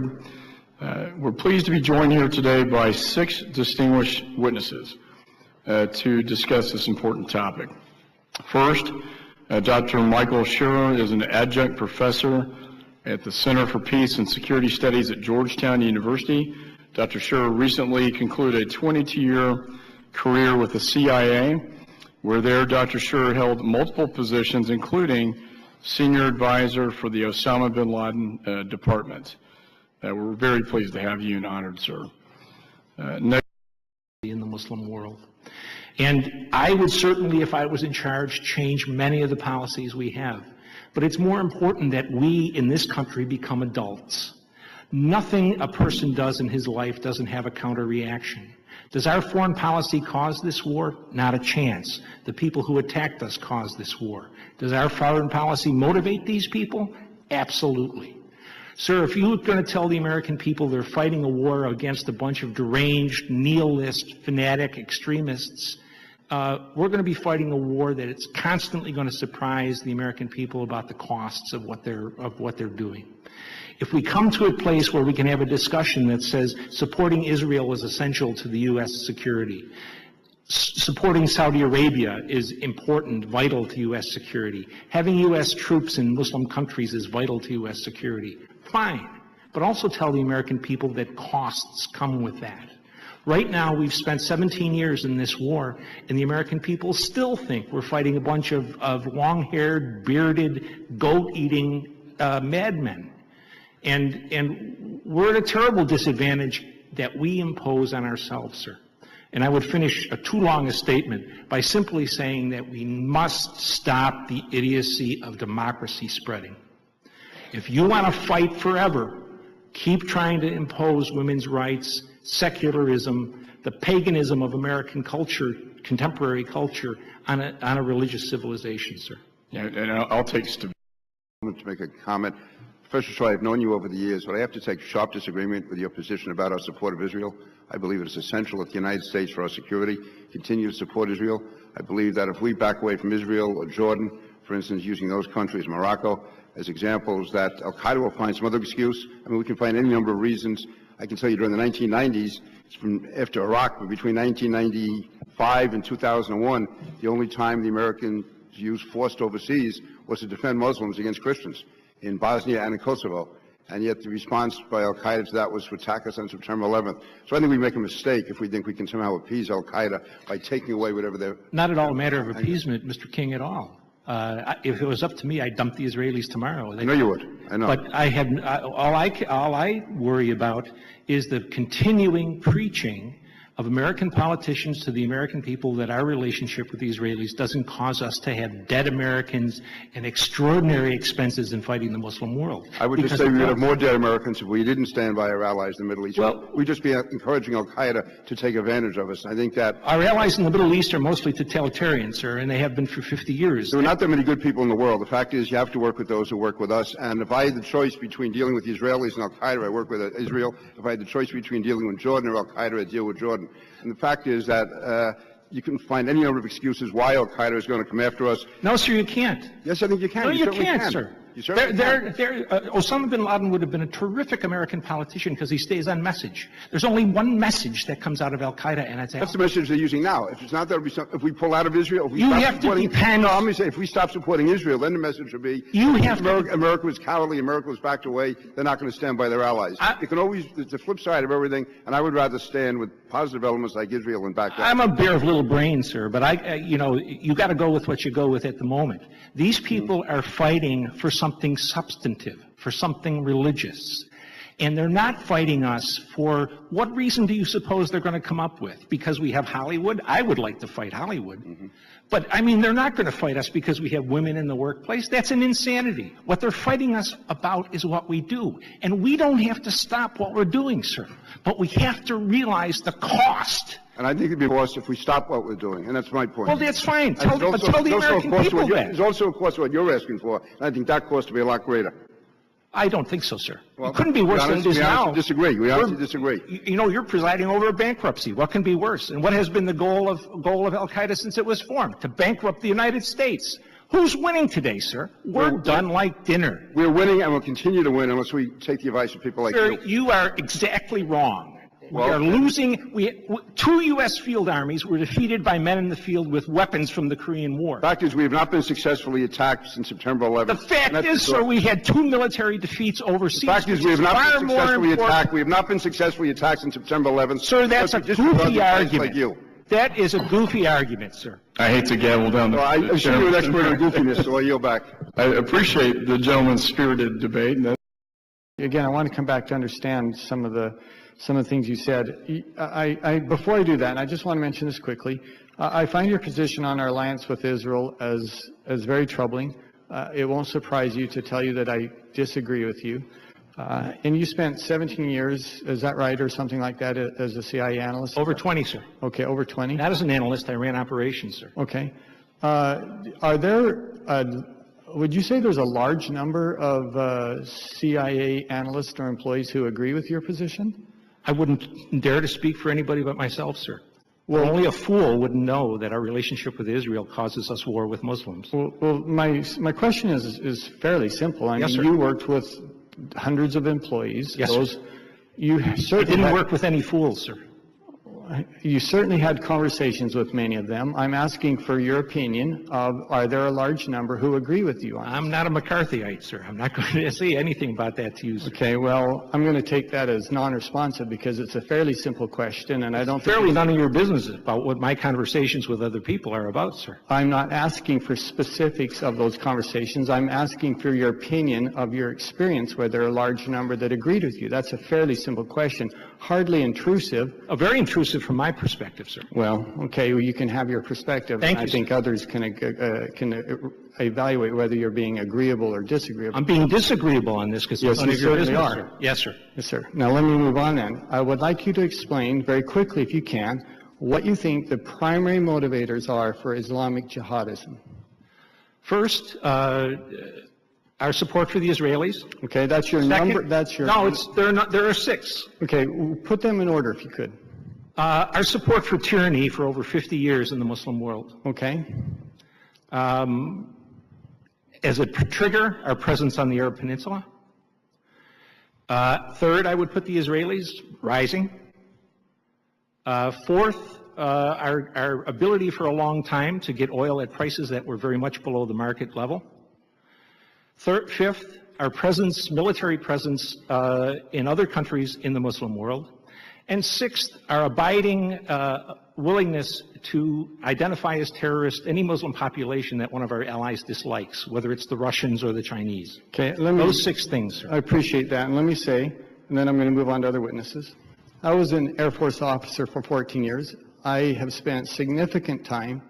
We're pleased to be joined here today by 6 distinguished witnesses to discuss this important topic. First, Dr. Michael Scheuer is an adjunct professor at the Center for Peace and Security Studies at Georgetown University. Dr. Scheuer recently concluded a 22-year career with the CIA, where there Dr. Scheuer held multiple positions, including senior advisor for the Osama bin Laden department. We're very pleased to have you and honored, sir. Next. In the Muslim world. And I would certainly, if I was in charge, change many of the policies we have. But it's more important that we in this country become adults. Nothing a person does in his life doesn't have a counter reaction. Does our foreign policy cause this war? Not a chance. The people who attacked us caused this war. Does our foreign policy motivate these people? Absolutely. Sir, if you're going to tell the American people they're fighting a war against a bunch of deranged, nihilist, fanatic extremists, we're going to be fighting a war that it's constantly going to surprise the American people about the costs of what they're doing. If we come to a place where we can have a discussion that says supporting Israel is essential to the U.S. security, supporting Saudi Arabia is important, vital to U.S. security, having U.S. troops in Muslim countries is vital to U.S. security, fine. But also tell the American people that costs come with that. Right now, we've spent 17 years in this war, and the American people still think we're fighting a bunch of long-haired, bearded, goat-eating madmen. And we're at a terrible disadvantage that we impose on ourselves, sir. And I would finish too long a statement by simply saying that we must stop the idiocy of democracy spreading. If you want to fight forever, keep trying to impose women's rights, secularism, the paganism of American culture, contemporary culture, on a religious civilization, sir. Yeah, and I'll take to make a comment. Professor Scheuer, I've known you over the years, but I have to take sharp disagreement with your position about our support of Israel. I believe it is essential that the United States, for our security, continue to support Israel. I believe that if we back away from Israel or Jordan, for instance, using those countries, Morocco, as examples, that Al-Qaeda will find some other excuse. I mean, we can find any number of reasons. I can tell you during the 1990s, from after Iraq, but between 1995 and 2001, the only time the Americans used force overseas was to defend Muslims against Christians in Bosnia and in Kosovo. And yet the response by Al-Qaeda to that was to attack us on September 11th. So I think we make a mistake if we think we can somehow appease Al-Qaeda by taking away whatever they're... Not at all a matter of appeasement, Mr. King, at all. If it was up to me, I'd dump the Israelis tomorrow. I know you would. I know. But all I worry about is the continuing preaching of American politicians to the American people that our relationship with the Israelis doesn't cause us to have dead Americans and extraordinary expenses in fighting the Muslim world. I would just say we would have more dead Americans if we didn't stand by our allies in the Middle East. Well, we'd just be encouraging Al-Qaeda to take advantage of us. I think that... Our allies in the Middle East are mostly totalitarians, sir, and they have been for 50 years. There are not that many good people in the world. The fact is you have to work with those who work with us. And if I had the choice between dealing with the Israelis and Al-Qaeda, I work with Israel. If I had the choice between dealing with Jordan or Al-Qaeda, I deal with Jordan. And the fact is that you can find any number of excuses why Al-Qaeda is going to come after us. No, sir, you can't. Yes, I think you can. No, you can't, sir. Osama bin Laden would have been a terrific American politician because he stays on message. There's only one message that comes out of Al-Qaeda, and that's the message they're using now. If it's not, that'll be if we pull out of Israel. If we you have to depend. No, let me say, if we stop supporting Israel, then the message will be: America was cowardly. America was backed away. They're not going to stand by their allies. It can always. It's the flip side of everything, and I would rather stand with positive elements like Israel and back up. I'm a bear of little brains, sir, but you got to go with what you go with at the moment. These people are fighting for something substantive, for something religious. And they're not fighting us for what reason do you suppose they're going to come up with? Because we have Hollywood? I would like to fight Hollywood. But, I mean, they're not going to fight us because we have women in the workplace. That's an insanity. What they're fighting us about is what we do. And we don't have to stop what we're doing, sir. But we have to realize the cost. And I think it'd be worse if we stop what we're doing, and that's my point. Well, that's fine. Tell the American people that. There's also a cost of what you're asking for, and I think that cost will be a lot greater. I don't think so, sir. Well, it couldn't be worse than it is now. We honestly disagree. You know, you're presiding over a bankruptcy. What can be worse? And what has been the goal of Al-Qaeda since it was formed? To bankrupt the United States. Who's winning today, sir? We're done like dinner. We're winning and we'll continue to win unless we take the advice of people like Sir, you. you are exactly wrong. Well, we are losing. Two U.S. field armies were defeated by men in the field with weapons from the Korean War. The fact is we have not been successfully attacked since September 11th. The fact is, sir, we had 2 military defeats overseas. The fact is we have not been successfully attacked. We have not been successfully attacked since September 11th. Sir, that's a goofy argument. Like you. That is a goofy argument, sir. I hate to gavel down the... Well, I'm sure you're an expert on goofiness, so I yield back. I appreciate the gentleman's spirited debate. And Again, I want to come back to understand some of the things you said. Before I do that, I just want to mention this quickly. I find your position on our alliance with Israel as very troubling. It won't surprise you to tell you that I disagree with you. And you spent 17 years, is that right, or something like that, as a CIA analyst? Over 20, sir. Okay, over 20. Not as an analyst. I ran operations, sir. Okay. Are there, would you say there's a large number of CIA analysts or employees who agree with your position? I wouldn't dare to speak for anybody but myself, sir. Well, only a fool would know that our relationship with Israel causes us war with Muslims. Well, my question is fairly simple. I Yes, mean, sir. you worked with hundreds of employees. Yes, sir. You I certainly didn't work with any fools, sir. You certainly had conversations with many of them. I'm asking for your opinion of, are there a large number who agree with you on this? I'm not a McCarthyite, sir. I'm not going to say anything about that to you, sir. Okay, well, I'm going to take that as non-responsive because it's a fairly simple question, and I don't think Fairly none of your business about what my conversations with other people are about, sir. I'm not asking for specifics of those conversations. I'm asking for your opinion of your experience, where there are a large number that agreed with you. That's a fairly simple question, hardly intrusive. Very intrusive from my perspective, sir. Well, okay, well, you can have your perspective. Thank and you, I think others can evaluate whether you're being agreeable or disagreeable. I'm being disagreeable on this because Yes, it's none you of your certainly business, are. sir. Yes, sir. Yes, sir. Now let me move on then. I would like you to explain very quickly, if you can, what you think the primary motivators are for Islamic jihadism. First, our support for the Israelis. Okay, that's your Second, number. That's your. No, there are 6. Okay, put them in order if you could. Our support for tyranny for over 50 years in the Muslim world. Okay. As a trigger, our presence on the Arab Peninsula. Third, I would put the Israelis rising. Fourth, our ability for a long time to get oil at prices that were very much below the market level. Fifth, our presence, military presence in other countries in the Muslim world. And sixth, our abiding willingness to identify as terrorist any Muslim population that one of our allies dislikes, whether it's the Russians or the Chinese. Okay, Those 6 things, sir. I appreciate that. And let me say, and then I'm going to move on to other witnesses. I was an Air Force officer for 14 years. I have spent significant time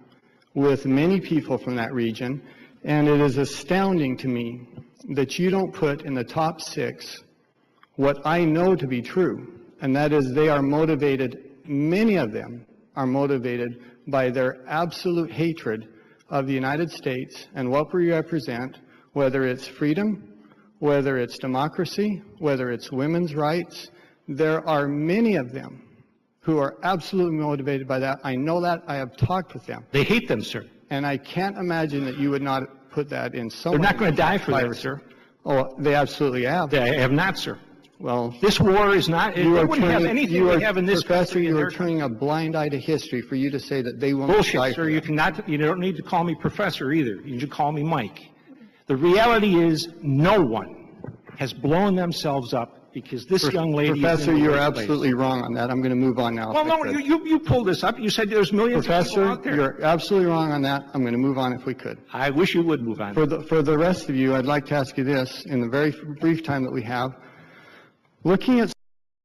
with many people from that region, and it is astounding to me that you don't put in the top 6 what I know to be true. And that is they are motivated, many of them are motivated by their absolute hatred of the United States and what we represent, whether it's freedom, whether it's democracy, whether it's women's rights. There are many of them who are absolutely motivated by that. I know that. I have talked with them. They hate them, sir. And I can't imagine that you would not put that in some They're not going to die for that, sir. Oh, they absolutely have. They have not, sir. Well, this war is not, it wouldn't have anything we have in this Professor, country. you are turning a blind eye to history for you to say that they will Bullshit, not die sir. for You that. don't need to call me professor either. You should call me Mike. The reality is no one has blown themselves up because this young lady Professor, is in the you're right place. absolutely wrong on that. I'm going to move on now. Well, no, you pulled this up. You said there's millions of people Professor, out there. you're absolutely wrong on that. I'm going to move on if we could. I wish you would move on. For the rest of you, I'd like to ask you this in the very brief time that we have. Looking at